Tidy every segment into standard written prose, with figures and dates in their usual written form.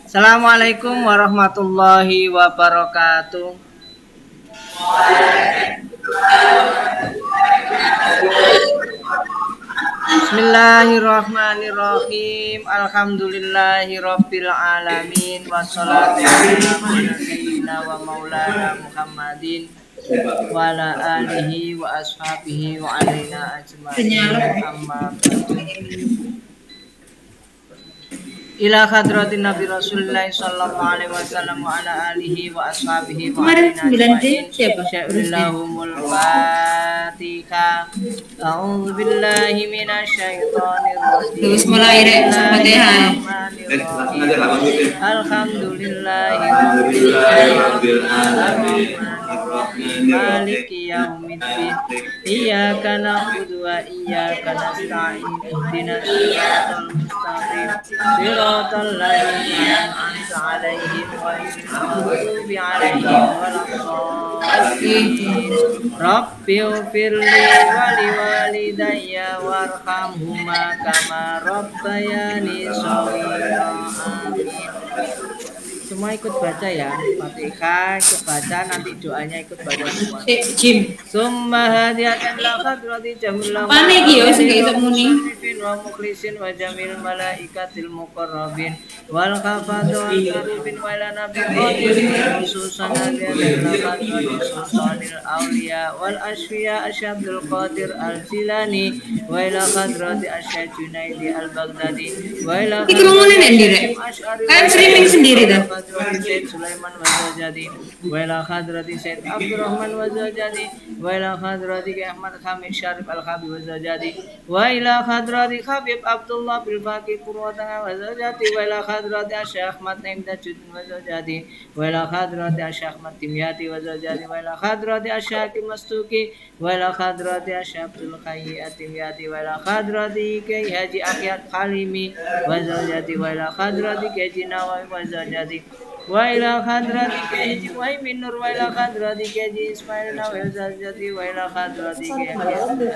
Assalamualaikum warahmatullahi wabarakatuh. Bismillahirrahmanirrahim. Alhamdulillahirabbil alamin wassalatu wassalamu ala sayyidina wa maulana Muhammadin wa ala alihi wa ashabihi wa alaina ajma'in. Amma ba'du. Ila hadratin Nabi Rasulullah sallallahu alaihi wasallam wa ala alihi wa ashabihi wa Kemarin alina 9D ajma'in. siapa? Sya'illahumul Fatihah. A'udzu billahi minasyaitonir rajim. Terus mulai deh, Fatihah. Bismillahirrahmanirrahim. Alhamdulillahi Alhamdulillahirabbil alamin. Maliki yaumiddin. Iyyaka na'budu wa iyyaka nasta'in. Ihdinas siratal mustaqim. Siratal ladzina an'amta 'alaihim ghairil maghdubi 'alaihim waladdallin. Rabbighfirli wa liwalidayya warhamhuma kama rabbayani shaghira. Amin. Semua ikut baca ya, Fatihah ikut baca, nanti doanya ikut baca semua. Jim. Summa hadiyatan la khadrati jamil Apaan iki yo sing gak iso muni? wa mukhlisin wa jamil malaikatil muqarrabin wal khafadun karubin wa la nabi qadir khususan hadiyatan la khadrati sultanil awliya wal asfiya asyabdul qadir al jilani wa ila khadrati asyad junaidi al baghdadi wa ila Iki ngomongnya nek direk. Kan streaming sendiri dah. Said Sulaiman Wazajadi wa ila khadrati Said Abdurrahman Wazajadi wa ila khadrati Ahmad Hamid Syarif Al-Khabi Wazajadi wa ila khadrati Habib Abdullah bil Faqih Purwatanga Wazajadi wa ila khadrati Syekh Ahmad Naim Tajuddin Wazajadi wa ila khadrati Syekh Ahmad Timyati Wazajadi wa ila khadrati Syekh Mastuki wa ila khadrati Syekh Abdul Hayy Timyati wa ila khadrati Kiai Haji Ahyad Khalimi Wazajadi wa ila khadrati Kiai Nawawi Wazajadi wa ila hadrati Kiai Muhaimin Nur wa ila hadrati Kiai Ismail Nawil Zazati wa ila hadrati Kiai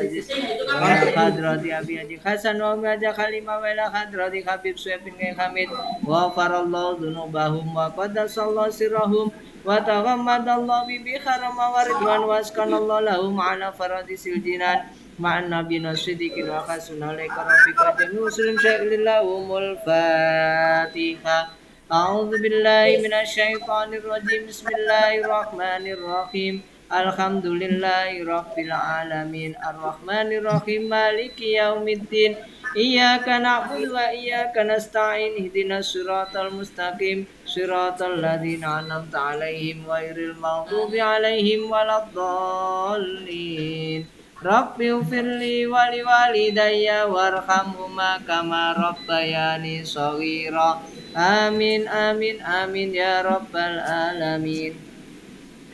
Aziz wa ila hadrati Abi Haji Hasan wa Haji Khalimah wa ila hadrati Habib Suhaib bin Hamid wa farallahu dzunubahum wa qaddasallahu sirrahum wa taghammadallahu bi kharama wa ridwan wa askanallahu lahum ala faradisil jinan ma'an nabiyina siddiqin wa hasuna alaika rabbika jami'u muslim sya'illahumul Fatihah. A'udzu billahi minasy rajim. Bismillahirrahmanirrahim. Alhamdulillahirabbil alamin. Arrahmanir rahim. Maliki yaumiddin. Iyyaka na'budu wa iyyaka nasta'in. Ihdinas siratal mustaqim. Siratal ladzina an'amta 'alaihim ghairil maghdubi 'alaihim waladdallin. Rabbighfirli wa liwalidayya warhamhuma kama rabbayani shaghira. Amin amin amin ya rabbal alamin.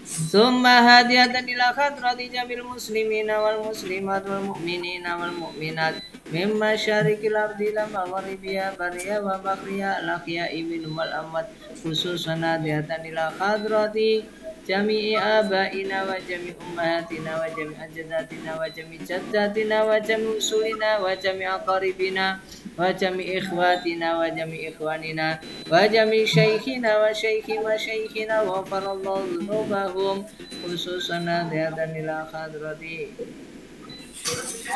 Summa hadiyatan ila khadrati jamil muslimina wal muslimat wal mu'minina wal mu'minat mimma syarikil ardi ila maghribiya bariya wa bakhriya lakhya minhum wal amwat khususan hadiyatan ila khadrati jami'i abaina wa jami' ummahatina wa jami' ajdatina wa jami' jaddatina wa jami' usulina wa jami' aqaribina wa jami' ikhwatina wa jami' ikhwanina wa jami' syaikhina wa syaikhi wa syaikhina wa farallahu dhunubahum khususan hadiyatan ila khadrati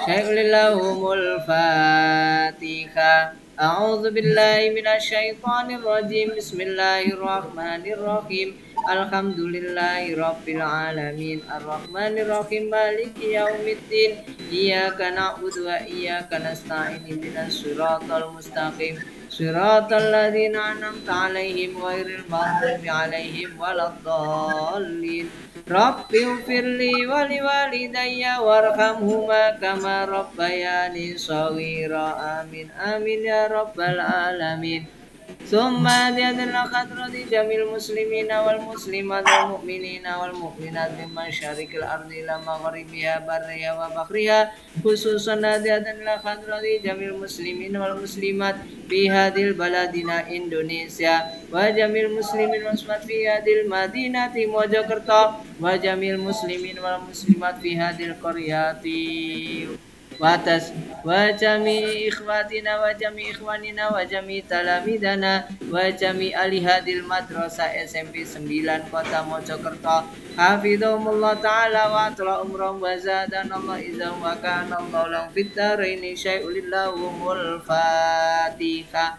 Syaikhulillahumul Fatihah. A'udzu billahi minasyaitonir rajim. Bismillahirrahmanirrahim. Alhamdulillahirabbil alamin. Arrahmanir rahim. Maliki yaumiddin. Iyyaka na'budu wa iyyaka nasta'in. Ihdinas siratal mustaqim. Siratal ladzina an'amta 'alaihim ghairil maghdubi 'alaihim waladdallin. Rabbighfirli wa liwalidayya warhamhuma kama rabbayani shaghira. Amin amin ya rabbal alamin. Summa hadiyatan khadrati jamil muslimina wal muslimat wal mu'minina wal mu'minat min masyarikil ardi ila maghribiha barriha wa bakhriha khususan hadiyatan khadrati jamil muslimina wal muslimat fi hadil baladina Indonesia wa jamil muslimin wal muslimat fi hadil madinati Mojokerto wa jamil muslimin wal muslimat fi hadil qaryati وجميع إخواتنا وجميع إخواننا وجميع تلاميذنا وجميع أهل هذه المدرسة SMP 9 Kota Mojokerto hafizahumullah ta'ala wa atla umrahum wa zadana Allah izam wa kana Allah lahum fid dharaini syai'un lillahumul Fatihah.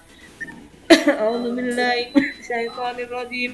A'udzu billahi minasyaitonir rajim.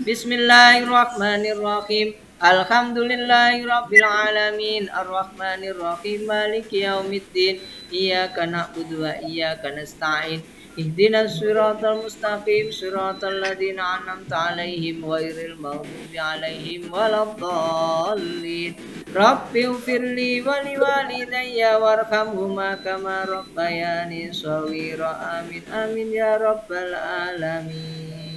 Bismillahirrahmanirrahim. Alhamdulillahi rabbil alamin arrahmanir rahim maliki yaumiddin iyyaka na'budu wa iyyaka nasta'in ihdinas siratal mustaqim siratal ladzina an'amta 'alaihim ghairil maghdubi 'alaihim waladdallin Rabbighfirli wa liwalidayya warhamhuma kama rabbayani shaghira amin amin ya rabbal alamin.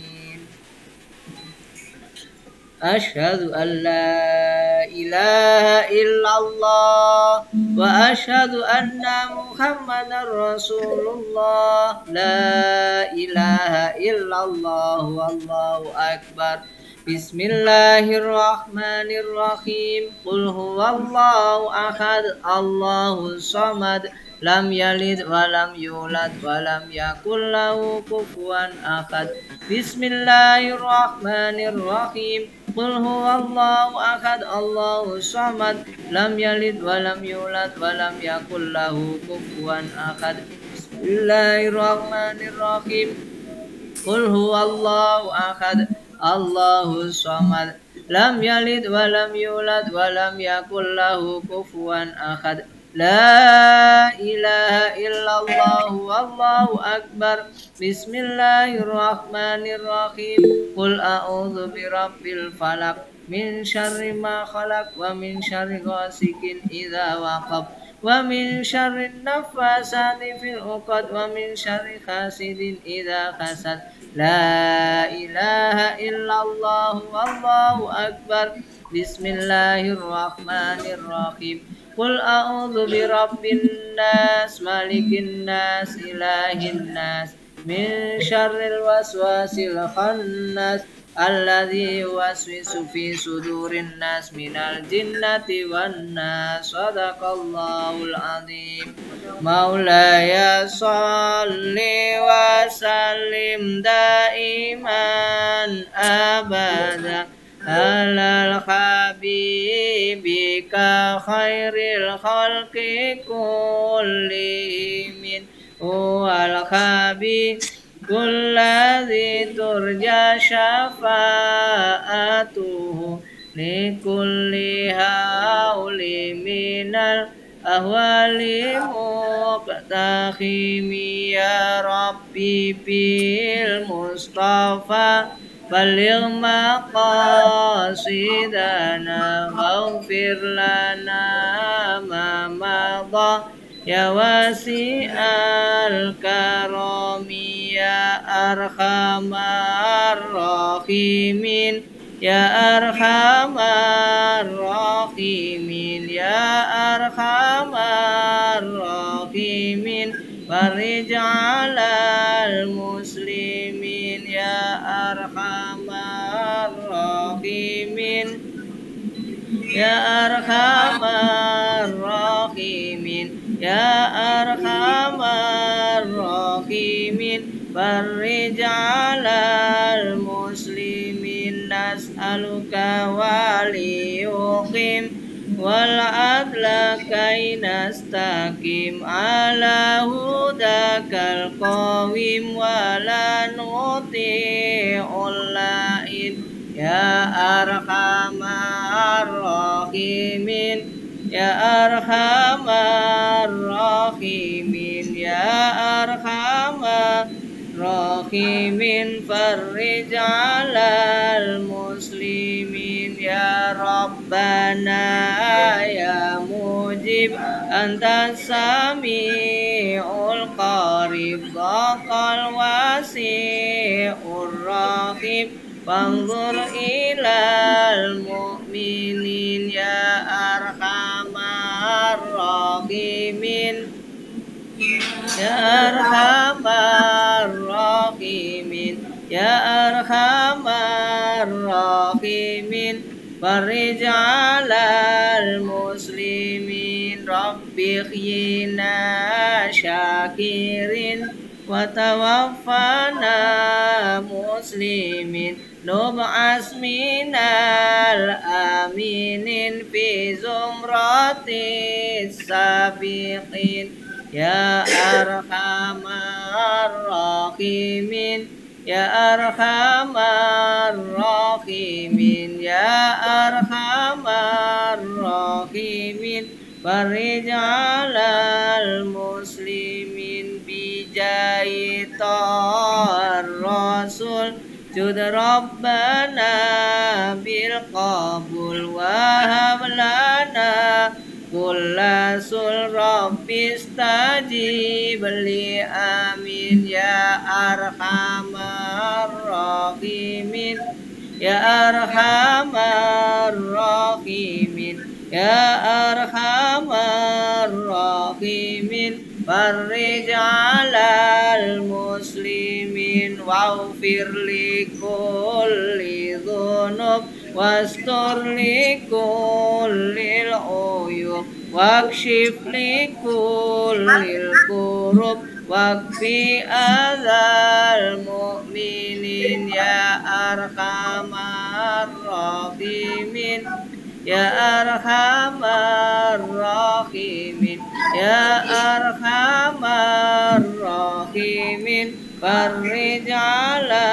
أشهد أن لا إله إلا الله وأشهد أن محمدا رسول الله لا إله إلا الله والله أكبر بسم الله الرحمن الرحيم قل هو الله أحد الله الصمد لم يلد ولم يولد ولم يكن له كفوا أحد بسم الله الرحمن الرحيم قل هو الله أحد الله الصمد لم يلد ولم يولد ولم يكن له كفوا أحد بسم الله الرحمن الرحيم قل هو الله أحد الله الصمد لم يلد ولم يولد ولم يكن له كفوا أحد لا إله إلا الله والله أكبر بسم الله الرحمن الرحيم قل أعوذ برب الفلق من شر ما خلق ومن شر غاسق إذا وقب ومن شر النفاثات في العقد ومن شر حاسد إذا حسد لا إله إلا الله والله أكبر بسم الله الرحمن الرحيم قل أعوذ برب الناس ملك الناس إله الناس من شر الوسواس الخناس الذي يوسوس في صدور الناس من الجنة والناس صدق الله العظيم مولاي صل وسلم دائما أبدا على الحبيبك خير الخلق كلهم هو الحبيب الذي ترجى شفاعته لكل هول من الأهوال مقتحم يا ربي بالمصطفى بلغ مقاصدنا واغفر لنا ما مضى يا واسع الكرم يا أرحم الراحمين يا أرحم الراحمين يا أرحم الراحمين فرج على المسلمين يا أرحم الراحمين يا أرحم الراحمين يا أرحم الراحمين فرج على المسلمين نسألك وليقيم والعدل كي نستقيم على هداك القويم ولا نطيع اللائم يا أرحم الراحمين يا أرحم الراحمين يا أرحم الراحمين فرج على المسلمين يا ربنا يا مجيب أنت السميع القريب ضاق الواسع الرحيم فانظر إلى المؤمنين يا أرحم الراحمين يا أرحم الراحمين يا أرحم الراحمين فرج على المسلمين رب بخينا شاكرين وتوفنا مسلمين نبعث من الآمنين في زمرة السابقين يا أرحم الراحمين يا أرحم الراحمين يا أرحم الراحمين فرج على المسلمين بجاه الرسول جد ربنا بالقبول وهب لنا كل سل رب استجيب لي آمين يا أرحم الراحمين يا أرحم الراحمين يا أرحم الراحمين فرج على المسلمين واغفر لكل ذنوب واستر لكل العيوب واكشف لكل الكروب واكفي أذى المؤمنين يا أرحم الراحمين يا أرحم الراحمين يا أرحم الراحمين فرج على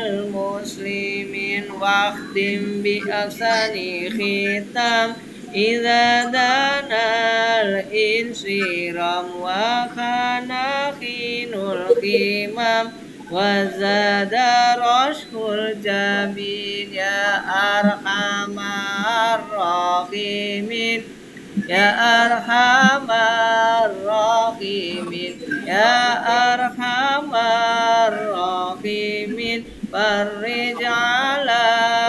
المسلمين واختم بأحسن ختام إذا دنا الانصرام وخان خين الخمام وزاد رشح الجبين يا أرحم الراحمين يا أرحم الراحمين يا أرحم الراحمين فرج على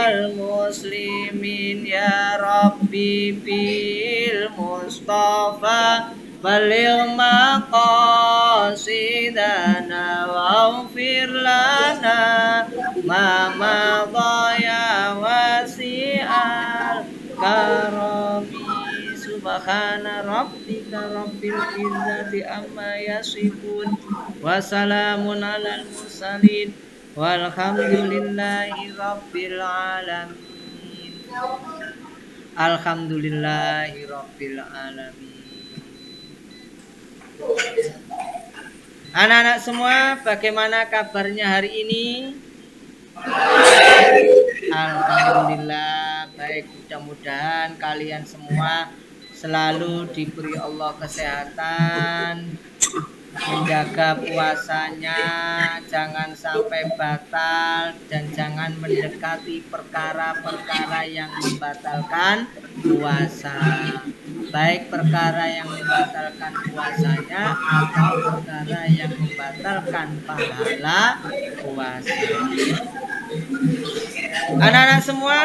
المسلمين يا ربي بالمصطفى بلغ مقاصدنا واغفر لنا ما مضى يا واسع الكرم سبحان ربك رب العزة عما يصفون وسلام على المرسلين والحمد لله رب العالمين Alhamdulillahi rabbil alamin. Anak-anak semua, bagaimana kabarnya hari ini? Alhamdulillah baik, mudah-mudahan kalian semua selalu diberi Allah kesehatan, menjaga puasanya, jangan sampai batal dan jangan mendekati perkara-perkara yang membatalkan puasa, baik perkara yang membatalkan puasanya atau perkara yang membatalkan pahala puasa. Anak-anak semua,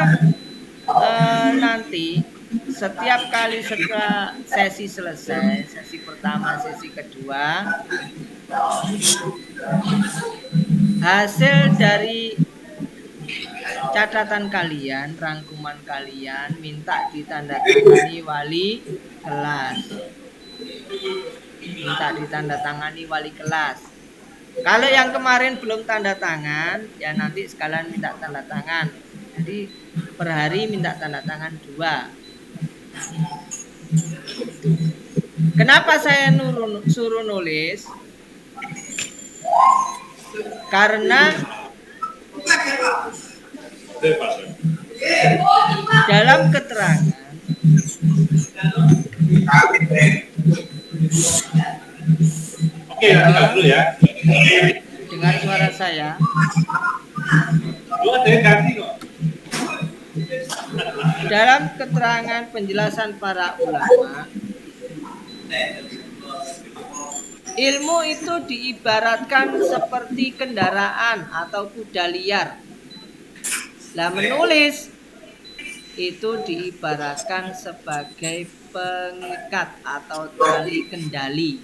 nanti setiap kali setelah sesi selesai, sesi pertama, sesi kedua, hasil dari catatan kalian, rangkuman kalian minta ditandatangani wali kelas. Minta ditandatangani wali kelas. Kalau yang kemarin belum tanda tangan, ya nanti sekalian minta tanda tangan. Jadi per hari minta tanda tangan 2. Kenapa saya suruh nulis? Karena dalam keterangan Oke, dengar dulu ya. Dengar suara saya. Dalam keterangan penjelasan para ulama, ilmu itu diibaratkan seperti kendaraan atau kuda liar. Nah, menulis itu diibaratkan sebagai pengikat atau tali kendali.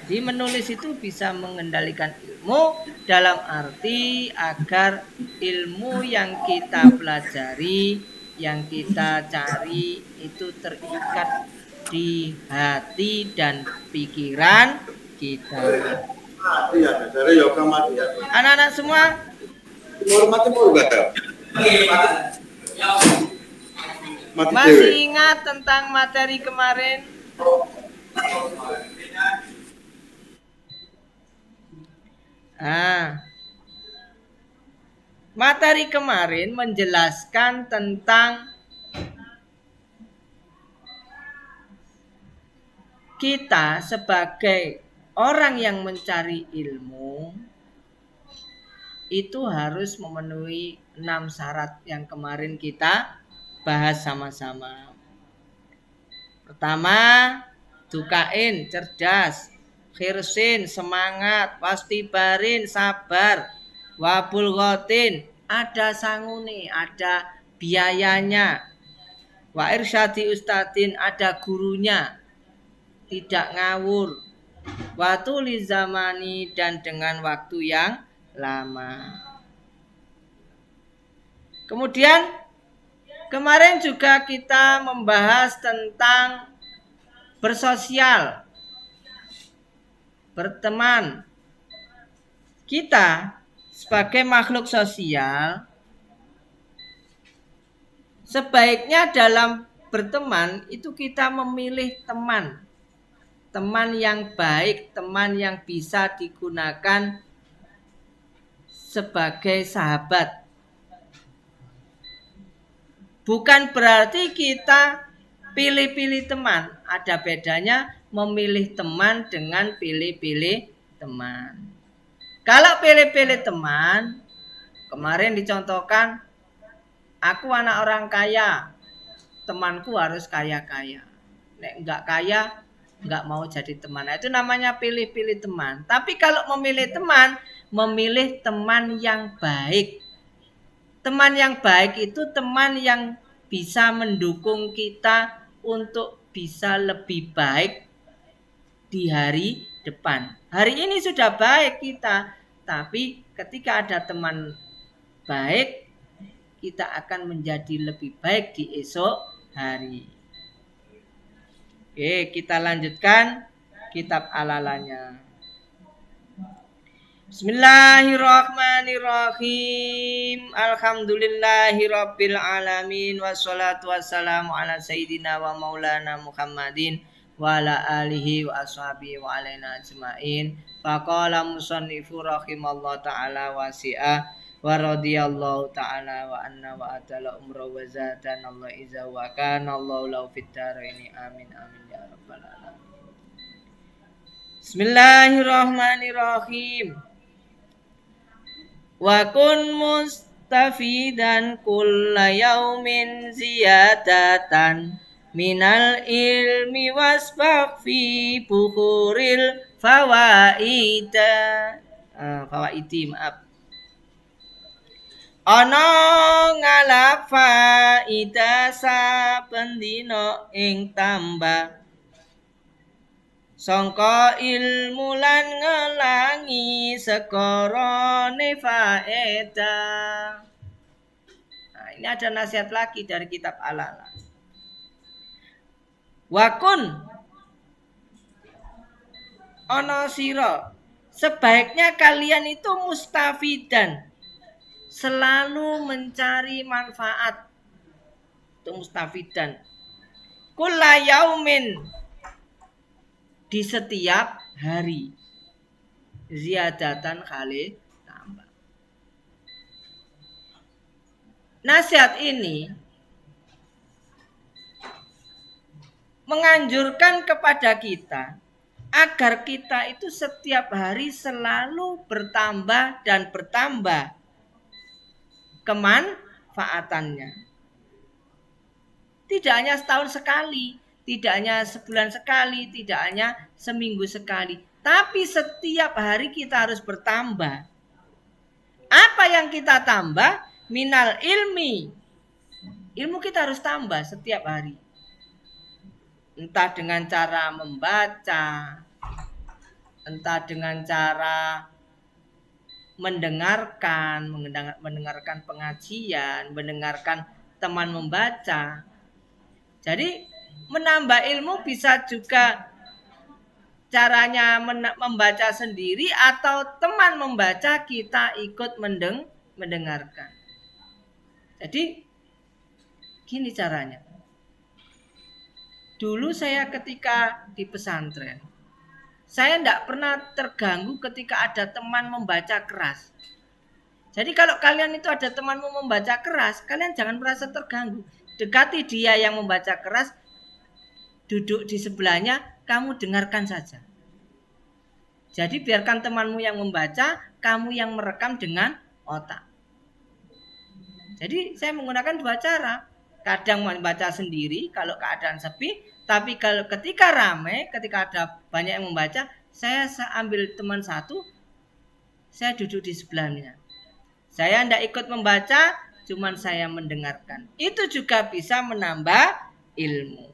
Jadi menulis itu bisa mengendalikan ilmu dalam arti agar ilmu yang kita pelajari, yang kita cari itu terikat di hati dan pikiran kita. Anak-anak semua, masih ingat tentang materi kemarin? Materi kemarin menjelaskan tentang kita sebagai orang yang mencari ilmu itu harus memenuhi 6 syarat yang kemarin kita bahas sama-sama. Pertama, dukain, cerdas, khirsin, semangat, wastibarin, sabar, wabulghotin, ada sangune, ada biayanya, wa irsyadi ustadin, ada gurunya, tidak ngawur, watuli zamani, dan dengan waktu yang lama. Kemudian kemarin juga kita membahas tentang bersosial, berteman. Kita sebagai makhluk sosial sebaiknya dalam berteman itu kita memilih teman. Teman yang baik, teman yang bisa digunakan sebagai sahabat. Bukan berarti kita pilih-pilih teman. Ada bedanya memilih teman dengan pilih-pilih teman. Kalau pilih-pilih teman, kemarin dicontohkan, aku anak orang kaya, temanku harus kaya-kaya. Nek enggak kaya, enggak mau jadi teman. Nah, itu namanya pilih-pilih teman. Tapi kalau memilih teman yang baik. Teman yang baik itu teman yang bisa mendukung kita untuk bisa lebih baik di hari depan. Hari ini sudah baik kita, tapi ketika ada teman baik, kita akan menjadi lebih baik di esok hari. Oke, kita lanjutkan kitab Alalanya. Bismillahirrahmanirrahim. Alhamdulillahirabbil alamin, wassalatu wassalamu ala sayyidina wa maulana Muhammadin wa ala alihi wa ashabihi wa alaina ajmain. Faqala musannifu rahimallahu ta'ala wasi'ah wa radiyallahu ta'ala wa anna wa atala umra wa zadana Allah iza wa kana Allahu lahu fid dharaini amin amin ya rabbal alamin. Bismillahirrahmanirrahim. Wa kun mustafidan kulla yaumin ziyadatan minal ilmi wasbaq fi bukhuril fawaida. Fawaidi, maaf. Ana ngalap faida saben dina ing tambah sangka ilmu lan ngelangi sekorone faedah. Nah, ini ada nasihat lagi dari kitab Alala. Wakun ono siro, sebaiknya kalian itu mustafidan, selalu mencari manfaat. Itu mustafidan. Kulla yaumin, di setiap hari, ziyadatan kali tambah. Nasihat ini menganjurkan kepada kita agar kita itu setiap hari selalu bertambah dan bertambah kemanfaatannya. Tidak hanya setahun sekali, tidak hanya sebulan sekali, tidak hanya seminggu sekali. Tapi setiap hari kita harus bertambah. Apa yang kita tambah? Minal ilmi. Ilmu kita harus tambah setiap hari. Entah dengan cara membaca, entah dengan cara mendengarkan pengajian, mendengarkan teman membaca. Jadi menambah ilmu bisa juga caranya membaca sendiri atau teman membaca kita ikut mendengarkan. Jadi gini caranya. Dulu saya ketika di pesantren, saya tidak pernah terganggu ketika ada teman membaca keras. Jadi kalau kalian itu ada temanmu membaca keras, kalian jangan merasa terganggu. Dekati dia yang membaca keras, duduk di sebelahnya, kamu dengarkan saja. Jadi biarkan temanmu yang membaca, kamu yang merekam dengan otak. Jadi saya menggunakan dua cara. Kadang membaca sendiri kalau keadaan sepi, tapi kalau ketika ramai, ketika ada banyak yang membaca, saya ambil teman satu, saya duduk di sebelahnya. Saya tidak ikut membaca, cuman saya mendengarkan. Itu juga bisa menambah ilmu.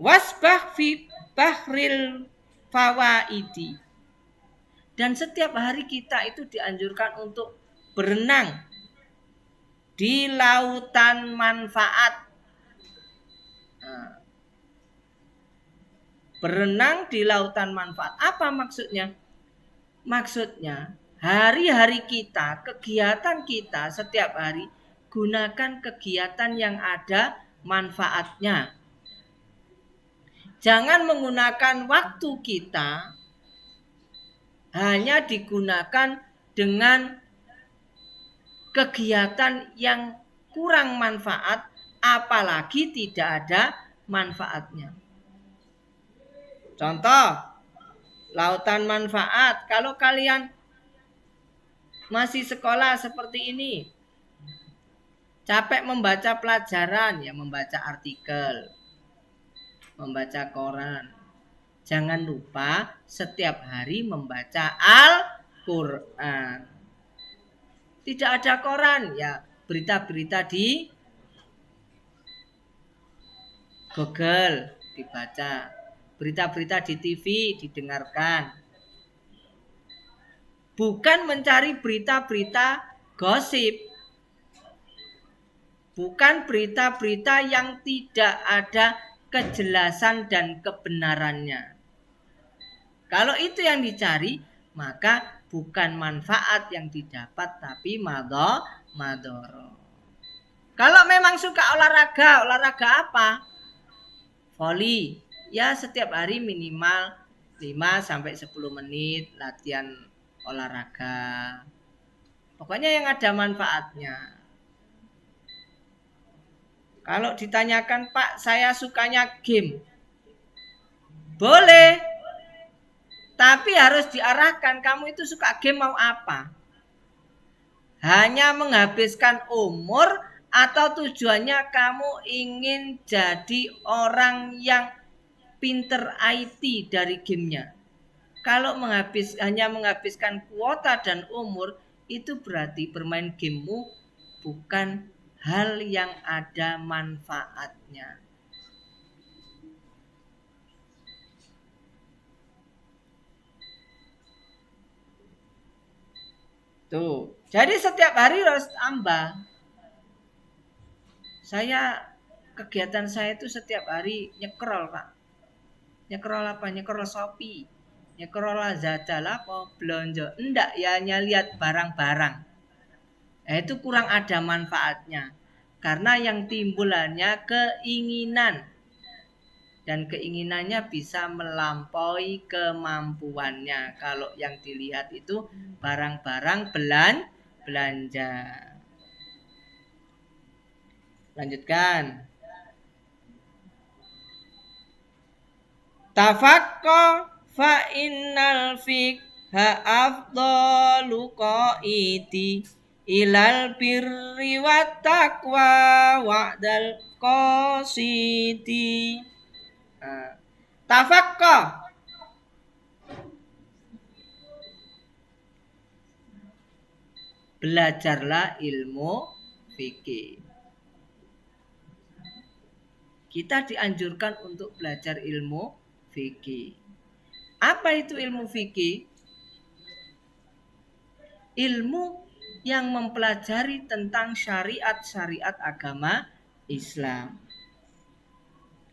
Wasbah fi bahril fawaidi. Dan setiap hari kita itu dianjurkan untuk berenang di lautan manfaat. Berenang di lautan manfaat. Apa maksudnya? Maksudnya hari-hari kita, kegiatan kita setiap hari, gunakan kegiatan yang ada manfaatnya. Jangan menggunakan waktu kita hanya digunakan dengan kegiatan yang kurang manfaat, apalagi tidak ada manfaatnya. Contoh, lautan manfaat. Kalau kalian masih sekolah seperti ini, capek membaca pelajaran, ya membaca artikel, membaca koran. Jangan lupa setiap hari membaca Al-Quran. Tidak ada koran, ya berita-berita di Google dibaca. Berita-berita di TV didengarkan. Bukan mencari berita-berita gosip. Bukan berita-berita yang tidak ada kejelasan dan kebenarannya. Kalau itu yang dicari, maka bukan manfaat yang didapat, tapi madoro. Kalau memang suka olahraga apa? Voli. Ya setiap hari minimal 5-10 menit latihan olahraga. Pokoknya yang ada manfaatnya. Kalau ditanyakan, Pak, saya sukanya game. Boleh. Tapi harus diarahkan, kamu itu suka game mau apa? Hanya menghabiskan umur atau tujuannya kamu ingin jadi orang yang pinter IT dari gamenya? Kalau hanya menghabiskan kuota dan umur, itu berarti bermain gamemu bukan hal yang ada manfaatnya. Tuh, jadi setiap hari harus tambah. Kegiatan saya itu setiap hari nyekrol, Pak. Nyekrol apa? Nyekrol Shopee. Nyekrol Lazada lah, apa belanja. Enggak, ya hanya lihat barang-barang. Itu kurang ada manfaatnya. Karena yang timbul hanya keinginan. Dan keinginannya bisa melampaui kemampuannya. Kalau yang dilihat itu barang-barang belanja. Lanjutkan. Tafakko fa innal fikha afdalu qaiti ilal birri wat taqwa wa'dal qasiti. Tafakko, belajarlah ilmu fikih. Kita dianjurkan untuk belajar ilmu fikih. Apa itu ilmu fikih? Ilmu yang mempelajari tentang syariat-syariat agama Islam.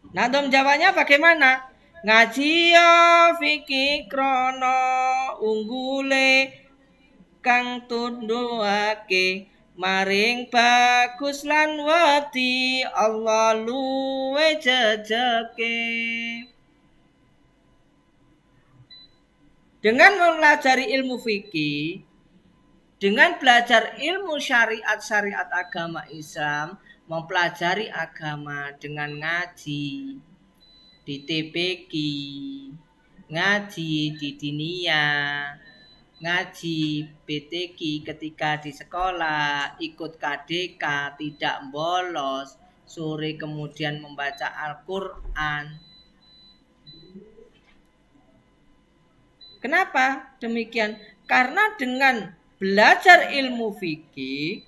Nadom Jawanya bagaimana? Ngaji yo fikih krono unggule kang tunduake maring bagus lan wedi Allah luwe jejeke. Dengan mempelajari ilmu fikih, dengan belajar ilmu syariat agama Islam, mempelajari agama dengan ngaji di TPQ, ngaji di Dinia, ngaji PTQ ketika di sekolah, ikut KDK, tidak bolos, sore kemudian membaca Al-Quran. Kenapa demikian? Karena dengan belajar ilmu fikih,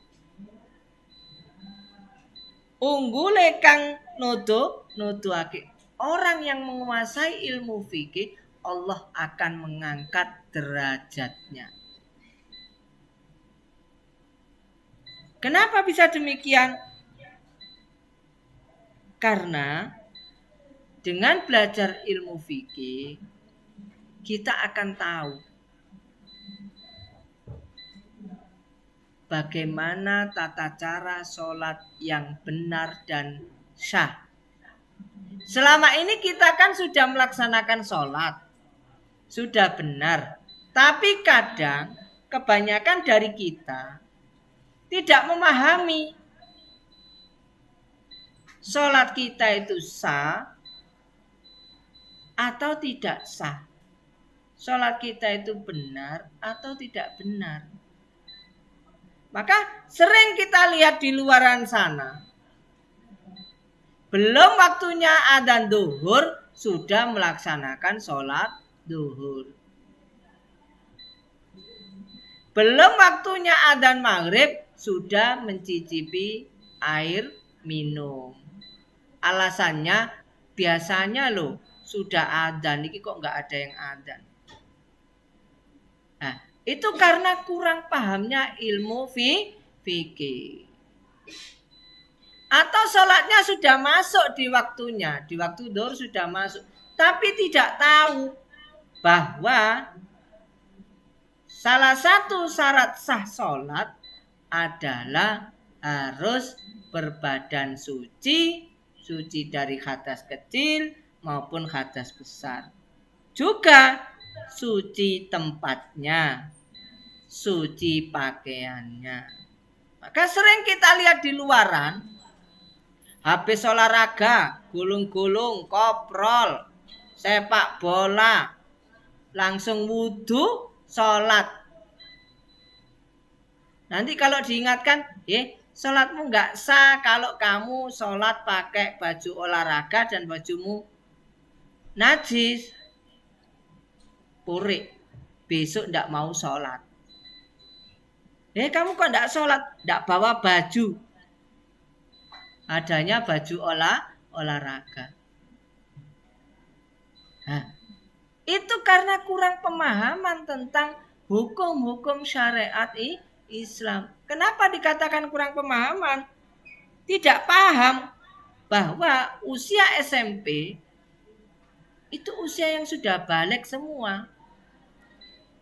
unggule kang nuduhake. Orang yang menguasai ilmu fikih, Allah akan mengangkat derajatnya. Kenapa bisa demikian? Karena dengan belajar ilmu fikih, kita akan tahu bagaimana tata cara sholat yang benar dan syah. Selama ini kita kan sudah melaksanakan sholat, sudah benar. Tapi kadang kebanyakan dari kita tidak memahami sholat kita itu sah atau tidak sah. Sholat kita itu benar atau tidak benar. Maka sering kita lihat di luaran sana, belum waktunya adzan duhur sudah melaksanakan sholat duhur. Belum waktunya adzan maghrib sudah mencicipi air minum. Alasannya biasanya loh sudah adzan, ini kok nggak ada yang adzan. Nah, itu karena kurang pahamnya ilmu fikih. Atau sholatnya sudah masuk di waktunya, di waktu zuhur sudah masuk, tapi tidak tahu bahwa salah satu syarat sah sholat adalah harus berbadan suci, suci dari hadas kecil maupun hadas besar. Juga suci tempatnya, suci pakaiannya. Maka sering kita lihat di luaran, habis olahraga, gulung-gulung, koprol, sepak bola, langsung wudhu, sholat. Nanti kalau diingatkan, sholatmu nggak sah kalau kamu sholat pakai baju olahraga dan bajumu najis. Purik, besok nggak mau sholat. Kamu kok nggak sholat? Nggak bawa baju. Adanya baju olahraga. Nah, itu karena kurang pemahaman tentang hukum-hukum syariat Islam. Kenapa dikatakan kurang pemahaman? Tidak paham bahwa usia SMP itu usia yang sudah balik semua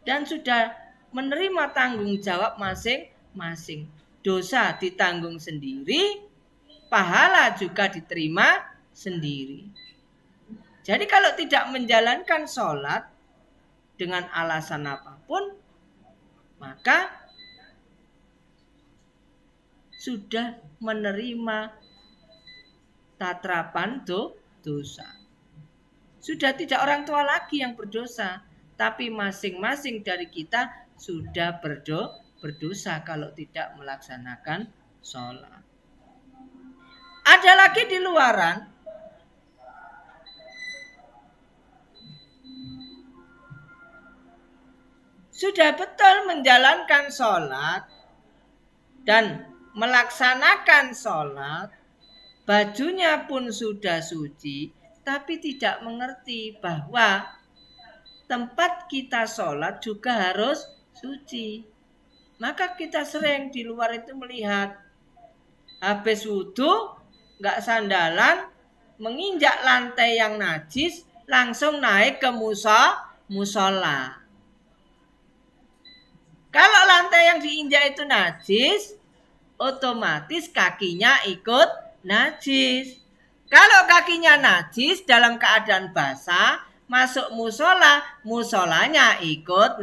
dan sudah menerima tanggung jawab masing-masing. Dosa ditanggung sendiri, pahala juga diterima sendiri. Jadi kalau tidak menjalankan sholat dengan alasan apapun, maka sudah menerima tatrapan dosa. Sudah tidak orang tua lagi yang berdosa, tapi masing-masing dari kita sudah berdosa kalau tidak melaksanakan sholat. Ada lagi di luaran, sudah betul menjalankan sholat dan melaksanakan sholat, bajunya pun sudah suci, tapi tidak mengerti bahwa tempat kita sholat juga harus suci. Maka kita sering di luar itu melihat habis wudhu, nggak sandalan, menginjak lantai yang najis langsung naik ke musola. Kalau lantai yang diinjak itu najis, otomatis kakinya ikut najis. Kalau kakinya najis dalam keadaan basah, masuk musola, musolanya ikut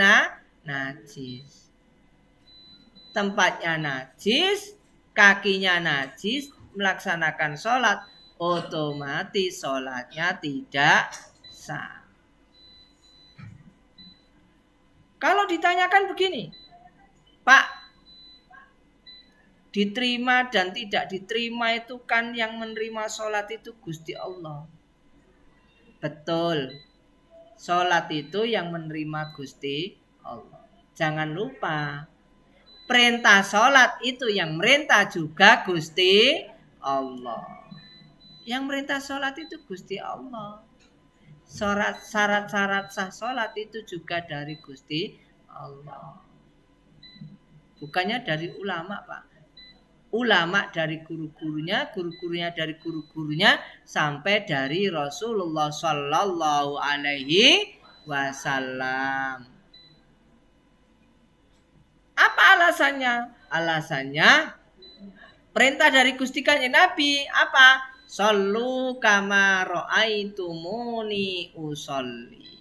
najis. Tempatnya najis, kakinya najis, melaksanakan sholat, otomatis sholatnya tidak sah. Kalau ditanyakan begini, Pak, diterima dan tidak diterima itu kan yang menerima sholat itu Gusti Allah. Betul, sholat itu yang menerima Gusti Allah. Jangan lupa, perintah sholat itu yang merintah juga Gusti Allah. Yang merintah sholat itu Gusti Allah. Syarat-syarat sah sholat itu juga dari Gusti Allah. Bukannya dari ulama, Pak. Ulama dari guru-gurunya, guru-gurunya dari guru-gurunya, sampai dari Rasulullah Sallallahu Alaihi Wasallam. Apa alasannya? Alasannya perintah dari Gusti Kanjeng Nabi apa? Shollu kama ra'aitumuni usolli.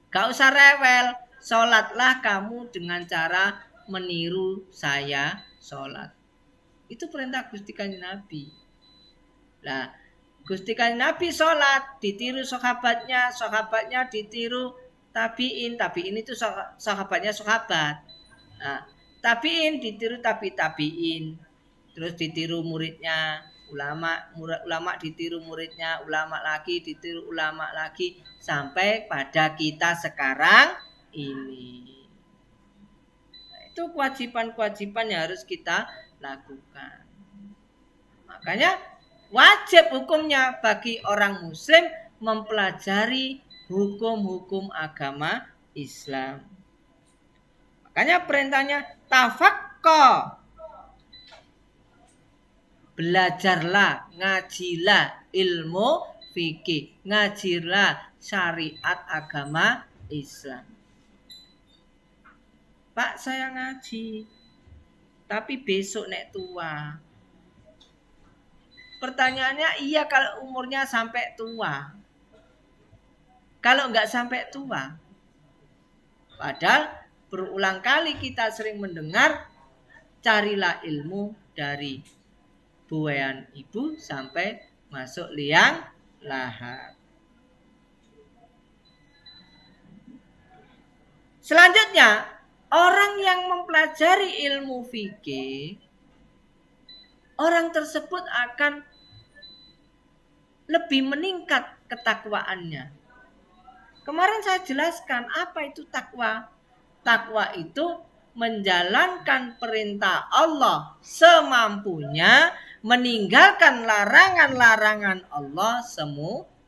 Gak usah rewel, sholatlah kamu dengan cara meniru saya sholat. Itu perintah Gusti Kanjeng Nabi. Nah, Gusti Kanjeng Nabi sholat, ditiru sahabatnya, sahabatnya ditiru tabiin itu sahabatnya sahabat. Nah, tabiin ditiru tabiin. Terus ditiru muridnya, ulama ditiru muridnya, ulama lagi ditiru ulama lagi, sampai pada kita sekarang ini. Nah, itu kewajiban-kewajiban yang harus kita lakukan. Makanya wajib hukumnya bagi orang muslim mempelajari hukum-hukum agama Islam. Makanya perintahnya tafaqqa. Belajarlah, ngajilah ilmu fikih, ngajilah syariat agama Islam. Pak, saya ngaji, tapi besok nek tua. Pertanyaannya, iya kalau umurnya sampai tua. Kalau nggak sampai tua. Padahal berulang kali kita sering mendengar, carilah ilmu dari buayan ibu sampai masuk liang lahat. Selanjutnya, orang yang mempelajari ilmu fikih, orang tersebut akan lebih meningkat ketakwaannya. Kemarin saya jelaskan apa itu takwa. Takwa itu menjalankan perintah Allah semampunya, meninggalkan larangan-larangan Allah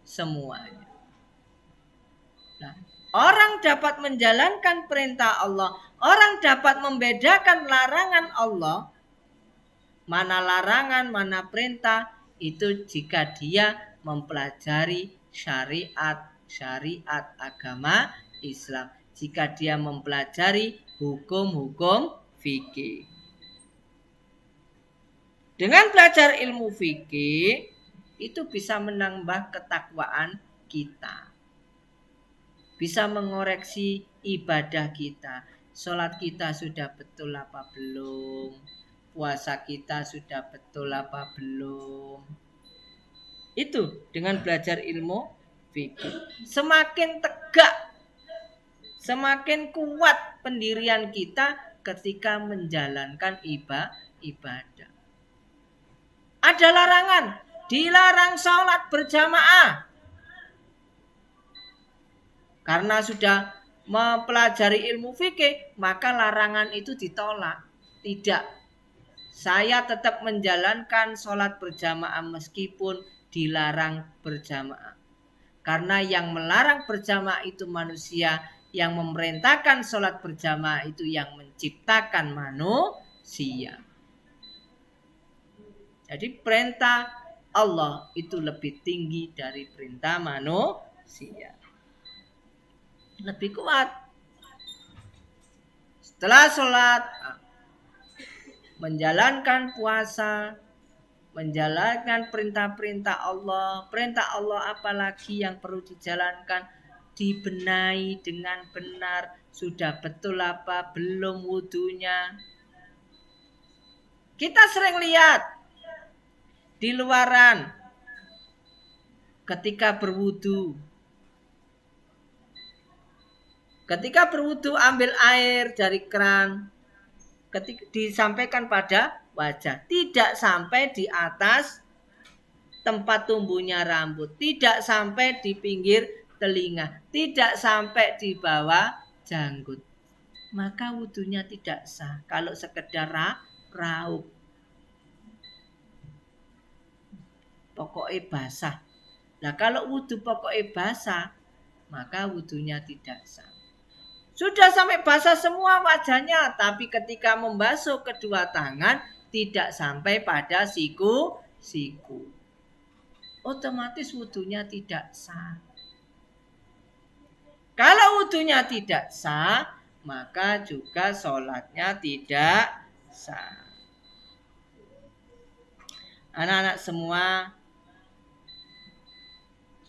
semuanya. Nah, orang dapat menjalankan perintah Allah, orang dapat membedakan larangan Allah, mana larangan, mana perintah, itu jika dia mempelajari syariat agama Islam, jika dia mempelajari hukum-hukum fikih. Dengan belajar ilmu fikih, itu bisa menambah ketakwaan kita. Bisa mengoreksi ibadah kita. Sholat kita sudah betul apa belum? Puasa kita sudah betul apa belum? Itu dengan belajar ilmu fikih. Semakin tegak, semakin kuat pendirian kita ketika menjalankan ibadah. Ada larangan, dilarang sholat berjamaah. Karena sudah mempelajari ilmu fikih, maka larangan itu ditolak. Tidak, saya tetap menjalankan sholat berjamaah meskipun dilarang berjamaah. Karena yang melarang berjamaah itu manusia, yang memerintahkan sholat berjamaah itu yang menciptakan manusia. Jadi perintah Allah itu lebih tinggi dari perintah manusia. Lebih kuat. Setelah sholat, menjalankan puasa, menjalankan perintah-perintah Allah. Perintah Allah apalagi yang perlu dijalankan, dibenahi dengan benar. Sudah betul apa belum wudunya. Kita sering lihat di luaran ketika berwudu. Ketika berwudu ambil air dari keran, disampaikan pada wajah, tidak sampai di atas tempat tumbuhnya rambut, tidak sampai di pinggir telinga, tidak sampai di bawah janggut. Maka wudunya tidak sah kalau sekedar raup. Pokoknya basah. Nah kalau wudu pokoknya basah, maka wudunya tidak sah. Sudah sampai basah semua wajahnya, tapi ketika membasuh kedua tangan tidak sampai pada siku. Otomatis wudunya tidak sah. Kalau wudunya tidak sah, maka juga sholatnya tidak sah. Anak-anak semua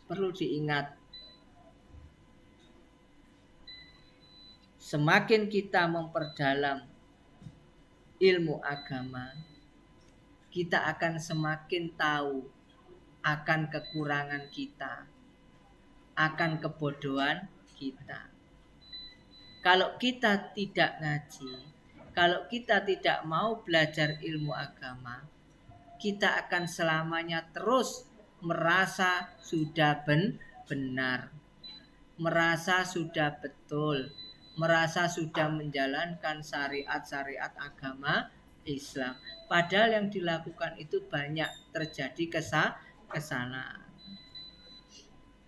perlu diingat. Semakin kita memperdalam ilmu agama, kita akan semakin tahu akan kekurangan kita, akan kebodohan kita. Kalau kita tidak ngaji, kalau kita tidak mau belajar ilmu agama, kita akan selamanya terus merasa sudah benar, merasa sudah betul, merasa sudah menjalankan syariat-syariat agama Islam. Padahal yang dilakukan itu banyak terjadi kesalahan.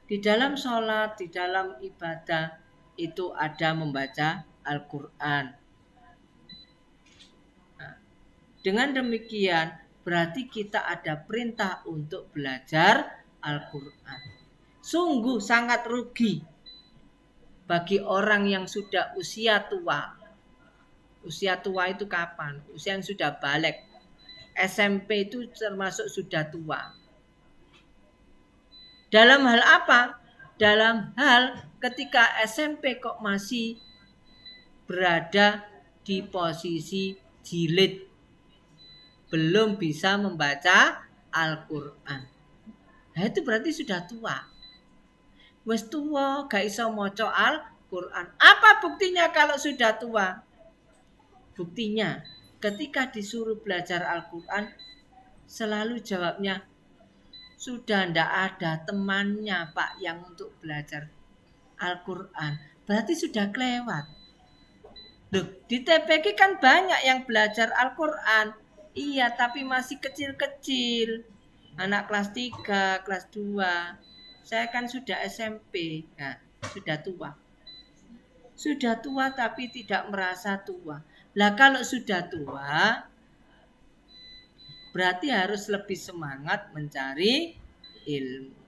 Di dalam sholat, di dalam ibadah itu ada membaca Al-Quran. Nah, dengan demikian berarti kita ada perintah untuk belajar Al-Quran. Sungguh sangat rugi bagi orang yang sudah usia tua. Usia tua itu kapan? Usia yang sudah balik. SMP itu termasuk sudah tua. Dalam hal apa? Dalam hal ketika SMP kok masih berada di posisi jilid. Belum bisa membaca Al-Quran. Nah itu berarti sudah tua. Wes tua gak iso maca Al-Quran. Apa buktinya kalau sudah tua? Buktinya ketika disuruh belajar Al-Quran selalu jawabnya sudah ndak ada temannya Pak yang untuk belajar Al-Quran. Berarti sudah kelewat. Loh, di TPQ kan banyak yang belajar Al-Quran. Iya, tapi masih kecil-kecil. Anak kelas 3, kelas 2. Saya kan sudah SMP, nah, sudah tua. Sudah tua tapi tidak merasa tua. Lah kalau sudah tua, berarti harus lebih semangat mencari ilmu.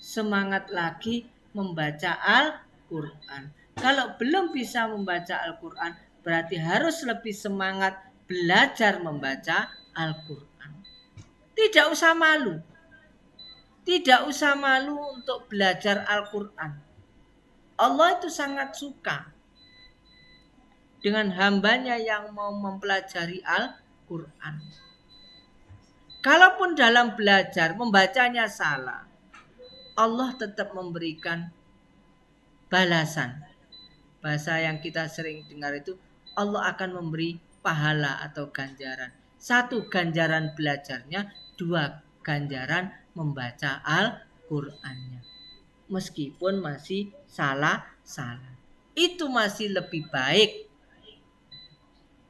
Semangat lagi membaca Al-Quran. Kalau belum bisa membaca Al-Quran, berarti harus lebih semangat belajar membaca Al-Quran. Tidak usah malu. Tidak usah malu untuk belajar Al-Quran. Allah itu sangat suka dengan hambanya yang mau mempelajari Al-Quran. Kalaupun dalam belajar membacanya salah, Allah tetap memberikan balasan. Bahasa yang kita sering dengar itu, Allah akan memberi pahala atau ganjaran. 1 ganjaran belajarnya, 2 ganjaran membaca Al-Qur'annya. Meskipun masih salah-salah. Itu masih lebih baik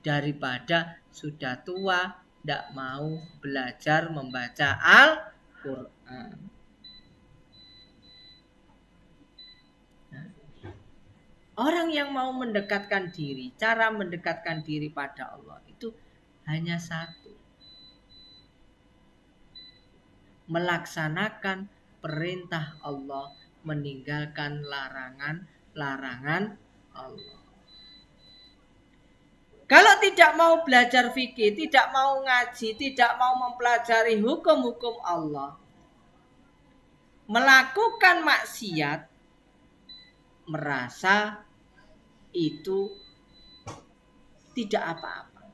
daripada sudah tua tidak mau belajar membaca Al-Qur'an. Orang yang mau mendekatkan diri, cara mendekatkan diri pada Allah itu hanya satu. melaksanakan perintah Allah, meninggalkan larangan Allah. Kalau tidak mau belajar fikih, tidak mau ngaji, tidak mau mempelajari hukum-hukum Allah, melakukan maksiat, merasa itu tidak apa-apa.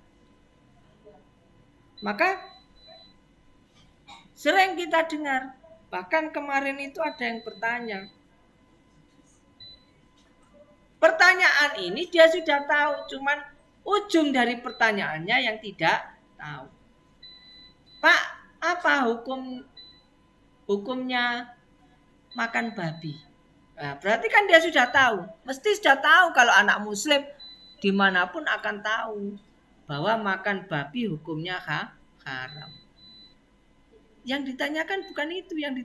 Maka sering kita dengar, bahkan kemarin itu ada yang bertanya. Pertanyaan ini dia sudah tahu, cuman ujung dari pertanyaannya yang tidak tahu. Pak, apa hukumnya makan babi? Nah, berarti kan dia sudah tahu. Mesti sudah tahu kalau anak muslim dimanapun akan tahu bahwa makan babi hukumnya haram. Yang ditanyakan bukan itu, yang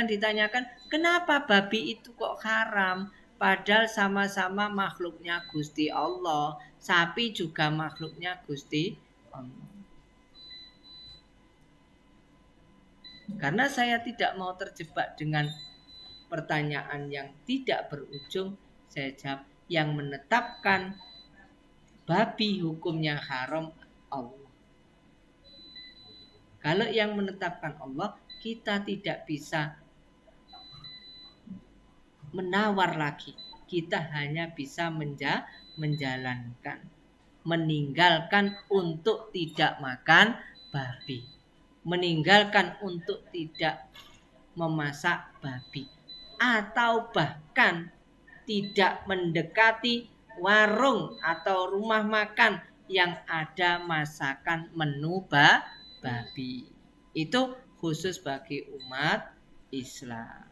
ditanyakan kenapa babi itu kok haram? Padahal sama-sama makhluknya Gusti Allah. Sapi juga makhluknya Gusti Allah. Karena saya tidak mau terjebak dengan pertanyaan yang tidak berujung, saya jawab, yang menetapkan babi hukumnya haram Allah. Kalau yang menetapkan Allah, kita tidak bisa menawar lagi. Kita hanya bisa menjalankan, meninggalkan untuk tidak makan babi, meninggalkan untuk tidak memasak babi, atau bahkan tidak mendekati warung atau rumah makan yang ada masakan menu babi. Itu khusus bagi umat Islam.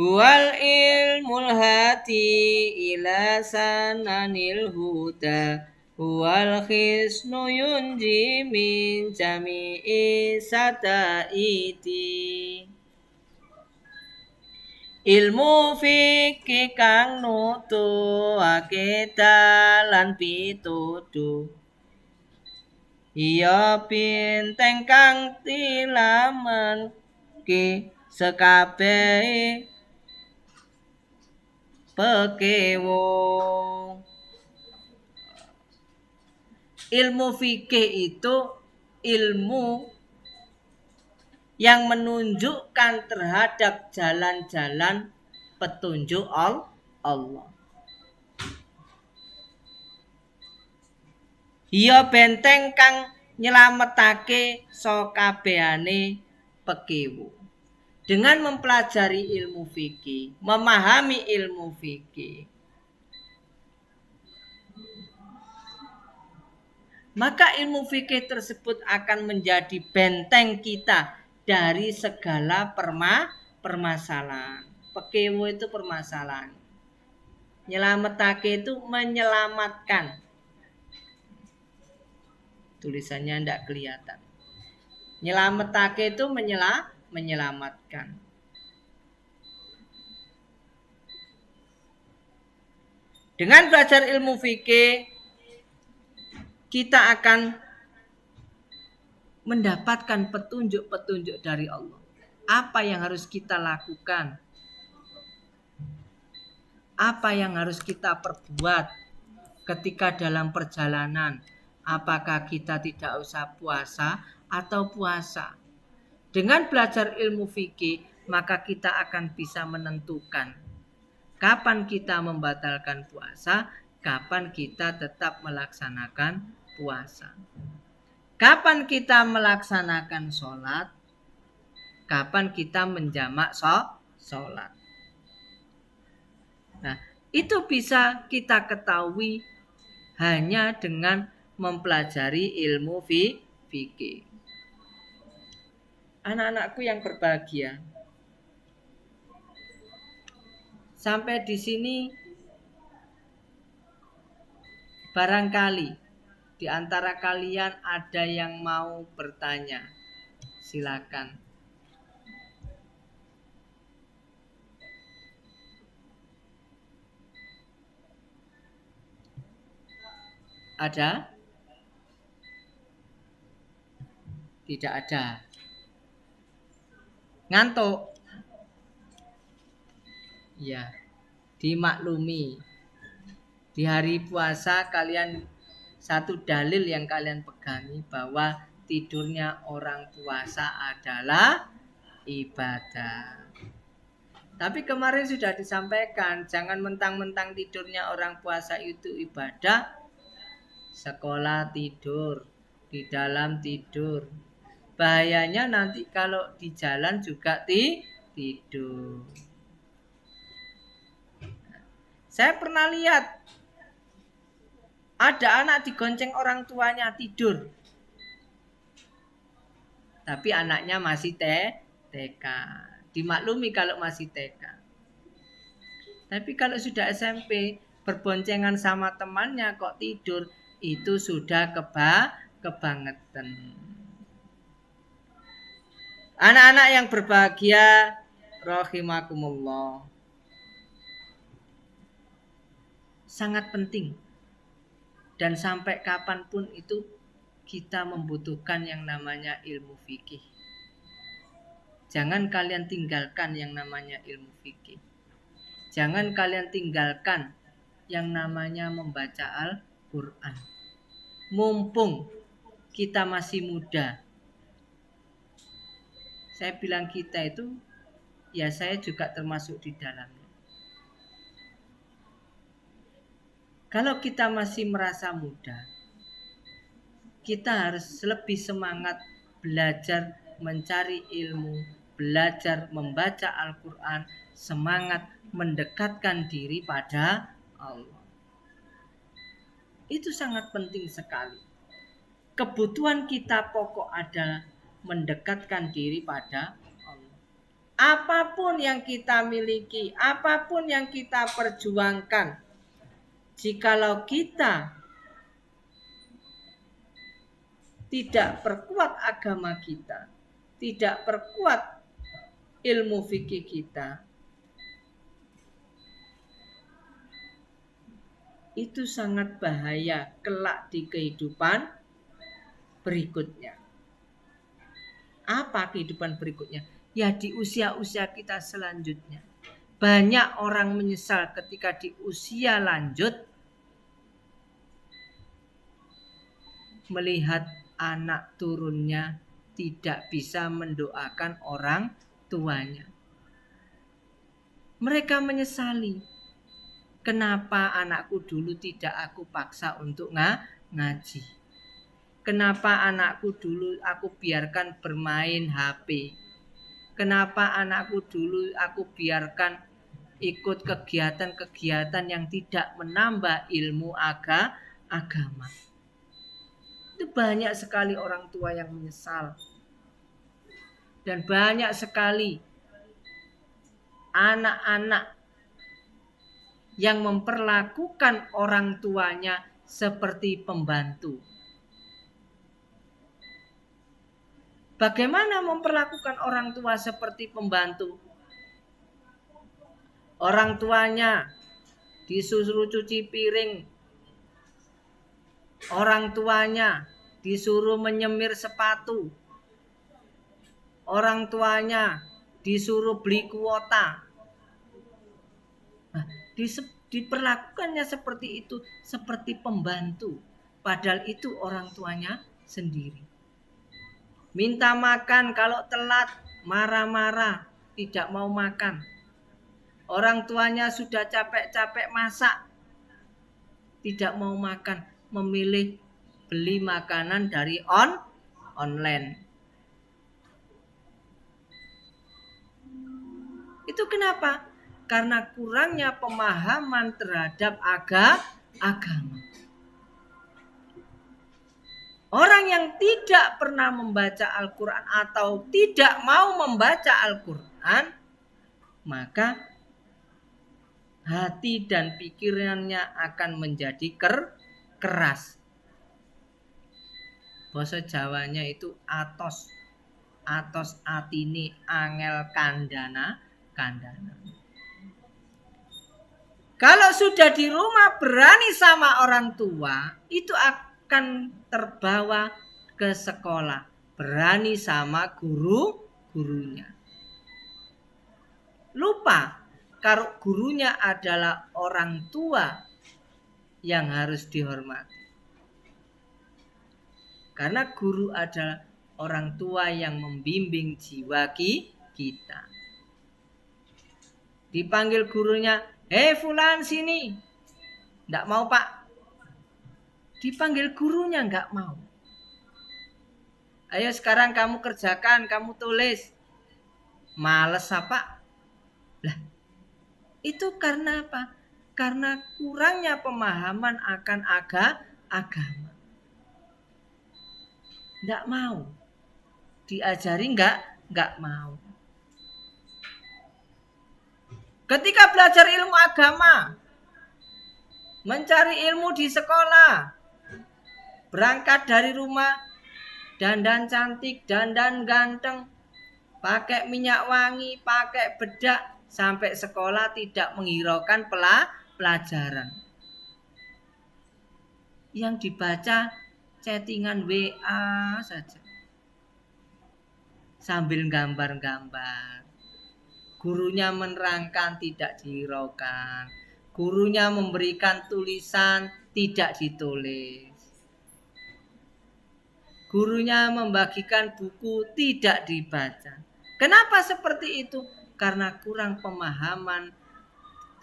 Wal ilmul hati ila sananil huda wal khisnu yunji min jami'i sataiti. Ilmu fikih kang nutuake dalan pituduh, iya binteng kang tilamen ki sekabehe pekewo. Ilmu fikih itu ilmu yang menunjukkan terhadap jalan-jalan petunjuk Allah. Iya benteng kang nyelametake sakabehane pekewo. Dengan mempelajari ilmu fikih, memahami ilmu fikih, maka ilmu fikih tersebut akan menjadi benteng kita dari segala permasalahan. Pekewo itu permasalahan. Nyelametake itu menyelamatkan. Tulisannya tidak kelihatan. Nyelametake itu menyelamatkan. Dengan belajar ilmu fikih, kita akan mendapatkan petunjuk-petunjuk dari Allah. Apa yang harus kita lakukan? Apa yang harus kita perbuat ketika dalam perjalanan? Apakah kita tidak usah puasa atau puasa? Dengan belajar ilmu fikih, maka kita akan bisa menentukan kapan kita membatalkan puasa, kapan kita tetap melaksanakan puasa. Kapan kita melaksanakan sholat, kapan kita menjamak sholat. Nah, itu bisa kita ketahui hanya dengan mempelajari ilmu fikih. Anak-anakku yang berbahagia, sampai di sini barangkali di antara kalian ada yang mau bertanya. Silakan. Ada? Tidak ada. Ngantuk? Ya, dimaklumi. Di hari puasa kalian satu dalil yang kalian pegangi bahwa tidurnya orang puasa adalah ibadah. Tapi kemarin sudah disampaikan, jangan mentang-mentang tidurnya orang puasa itu ibadah. Sekolah tidur, di dalam tidur. Bahayanya nanti kalau di jalan juga tidur. Saya pernah lihat ada anak digonceng orang tuanya tidur. Tapi anaknya masih TK. Dimaklumi kalau masih TK. Tapi kalau sudah SMP, berboncengan sama temannya kok tidur, itu sudah kebangetan. Anak-anak yang berbahagia, rahimakumullah. Sangat penting. Dan sampai kapanpun itu kita membutuhkan yang namanya ilmu fikih. Jangan kalian tinggalkan yang namanya ilmu fikih. Jangan kalian tinggalkan yang namanya membaca Al-Quran. Mumpung kita masih muda. Saya bilang kita itu, ya saya juga termasuk di dalamnya. Kalau kita masih merasa muda, kita harus lebih semangat belajar mencari ilmu, belajar membaca Al-Quran, semangat mendekatkan diri pada Allah. Itu sangat penting sekali. Kebutuhan kita pokok adalah mendekatkan diri pada Allah. Apapun yang kita miliki, apapun yang kita perjuangkan, jikalau kita tidak perkuat agama kita, tidak perkuat ilmu fikih kita, itu sangat bahaya kelak di kehidupan berikutnya. Apa kehidupan berikutnya? Ya di usia-usia kita selanjutnya. Banyak orang menyesal ketika di usia lanjut melihat anak turunnya tidak bisa mendoakan orang tuanya. Mereka menyesali. Kenapa anakku dulu tidak aku paksa untuk ngaji? Kenapa anakku dulu aku biarkan bermain HP? Kenapa anakku dulu aku biarkan ikut kegiatan-kegiatan yang tidak menambah ilmu agama? Itu banyak sekali orang tua yang menyesal. Dan banyak sekali anak-anak yang memperlakukan orang tuanya seperti pembantu. Bagaimana memperlakukan orang tua seperti pembantu? Orang tuanya disuruh cuci piring. Orang tuanya disuruh menyemir sepatu. Orang tuanya disuruh beli kuota. Nah, diperlakukannya seperti itu, seperti pembantu. Padahal itu orang tuanya sendiri. Minta makan, kalau telat marah-marah, tidak mau makan. Orang tuanya sudah capek-capek masak, tidak mau makan, memilih beli makanan dari online. Itu kenapa? Karena kurangnya pemahaman terhadap agama. Orang yang tidak pernah membaca Al-Quran atau tidak mau membaca Al-Quran, maka hati dan pikirannya akan menjadi keras. Basa Jawanya itu atos atine angel kandana. Kalau sudah di rumah berani sama orang tua, itu akan terbawa ke sekolah. Berani sama gurunya. Lupa kalau gurunya adalah orang tua yang harus dihormati. Karena guru adalah orang tua yang membimbing jiwa kita. Dipanggil gurunya, "Hei fulan sini." Nggak mau pak. Dipanggil gurunya nggak mau. Ayo sekarang kamu kerjakan, kamu tulis. Males apa? Lah, itu karena apa? Karena kurangnya pemahaman akan agama. Nggak mau. Diajari nggak mau. Ketika belajar ilmu agama, mencari ilmu di sekolah, berangkat dari rumah, dandan cantik, dandan ganteng, pakai minyak wangi, pakai bedak, sampai sekolah tidak menghiraukan pelajaran. Yang dibaca chattingan WA saja. Sambil gambar-gambar. Gurunya menerangkan tidak dihiraukan. Gurunya memberikan tulisan tidak ditulis. Gurunya membagikan buku tidak dibaca. Kenapa seperti itu? Karena kurang pemahaman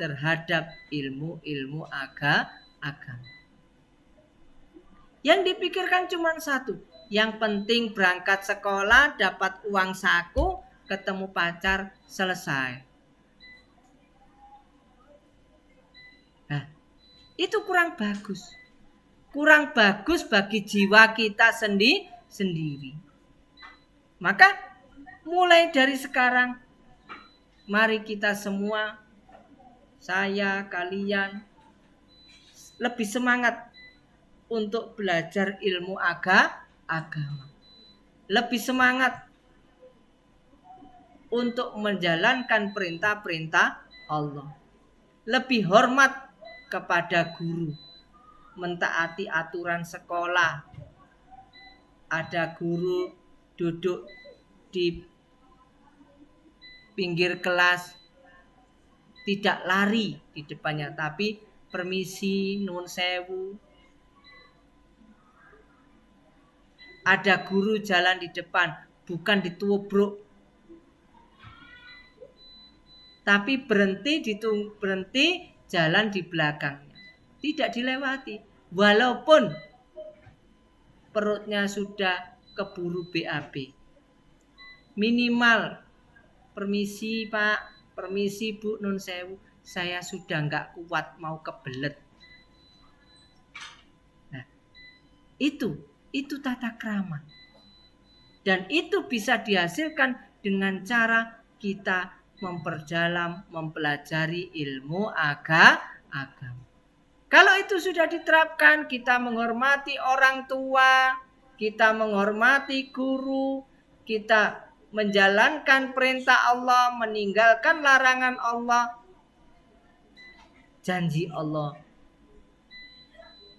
terhadap ilmu-ilmu agama. Yang dipikirkan cuma satu. Yang penting berangkat sekolah, dapat uang saku, ketemu pacar, selesai. Nah, itu kurang bagus. Kurang bagus bagi jiwa kita sendiri. Maka mulai dari sekarang, mari kita semua, saya, kalian, lebih semangat untuk belajar ilmu agama. Lebih semangat untuk menjalankan perintah-perintah Allah. Lebih hormat kepada guru. Mentaati aturan sekolah. Ada guru duduk di pinggir kelas, tidak lari di depannya, tapi permisi, nuwun sewu. Ada guru jalan di depan, bukan ditubruk, tapi berhenti jalan di belakangnya, tidak dilewati, walaupun perutnya sudah keburu BAB. Minimal, permisi pak, permisi bu, nun sewu, saya sudah nggak kuat, mau kebelet. Nah, itu tata krama. Dan itu bisa dihasilkan dengan cara kita memperdalam, mempelajari ilmu agama. Kalau itu sudah diterapkan, kita menghormati orang tua, kita menghormati guru, kita menjalankan perintah Allah, meninggalkan larangan Allah. Janji Allah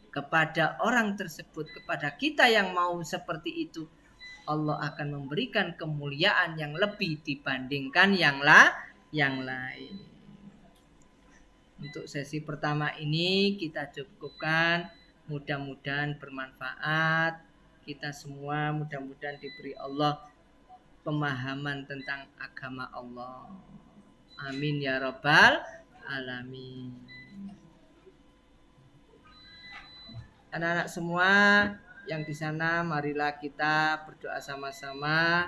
kepada orang tersebut, kepada kita yang mau seperti itu, Allah akan memberikan kemuliaan yang lebih dibandingkan yang lain. Untuk sesi pertama ini kita cukupkan, mudah-mudahan bermanfaat. Kita semua mudah-mudahan diberi Allah pemahaman tentang agama Allah. Amin ya rabbal alamin. Anak-anak semua yang di sana, marilah kita berdoa sama-sama,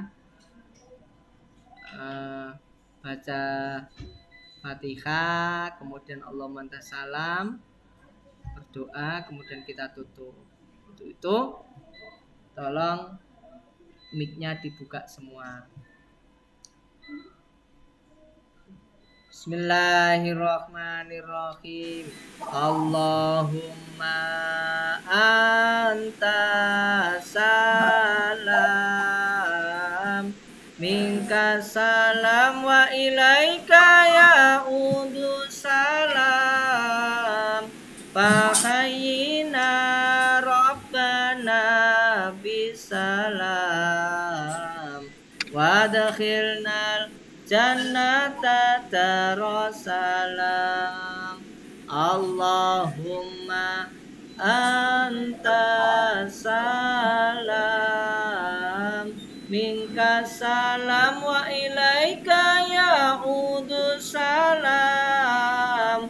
baca Fatihah, kemudian Allahumma salam, berdoa, kemudian kita tutup. Untuk itu, tolong mic-nya dibuka semua. Bismillahirrahmanirrahim. Allahumma anta salam, minka salam wa ilaika ya'udu salam. وادخلنا الجنة دار السلام اللهم أنت السلام منك السلام وإليك يعود السلام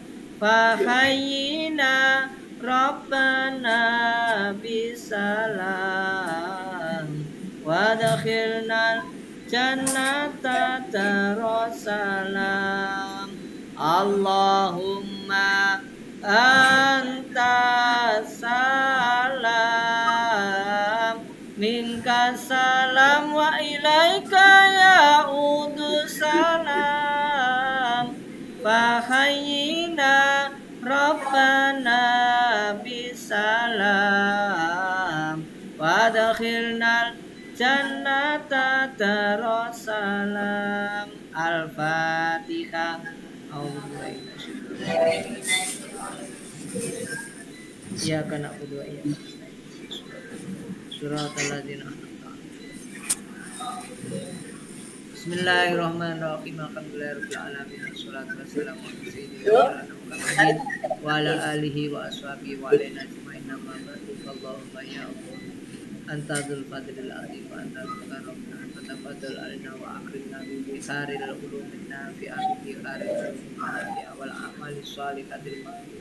فحينا ربنا بسلام وادخلنا الجنة دار السلام اللهم أنت السلام منك السلام وإليك يعود السلام فحينا ربنا بسلام وادخلنا الجنة دار السلام الفاتحة إياك نعبد وإياك نستعين صراط الذين أنعمت Bismillahirrahmanirrahim. Alhamdulillahirabbil alamin. Wassalatu wassalamu ala sayyidina Muhammadin wa ala alihi wa ashabihi wa alaina ajma'in. Amma ba'du. Allahumma ya Allah anta dzul fadlil azim wa anta al-karamna fatafadhal alaina wa akrimna bi bihari al-ulumi nafi'a bi bihari al-ulumi wal a'mali shalihatil maqbul.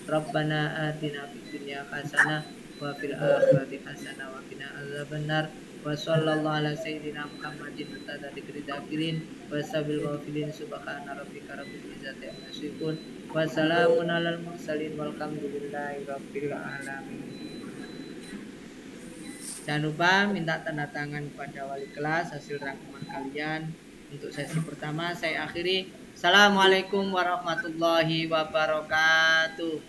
Rabbana atina fid dunya hasanah wa fil akhirati hasanah wa qina adzabannar. Wa sallallahu ala sayyidina Muhammadin tada dzikri dzakirin wa sabil ghafilin subhana rabbika rabbil izzati amma yasifun wa salamun alal mursalin walhamdulillahi rabbil alamin. Jangan lupa minta tanda tangan kepada wali kelas hasil rangkuman kalian. Untuk sesi pertama saya akhiri. Assalamualaikum warahmatullahi wabarakatuh.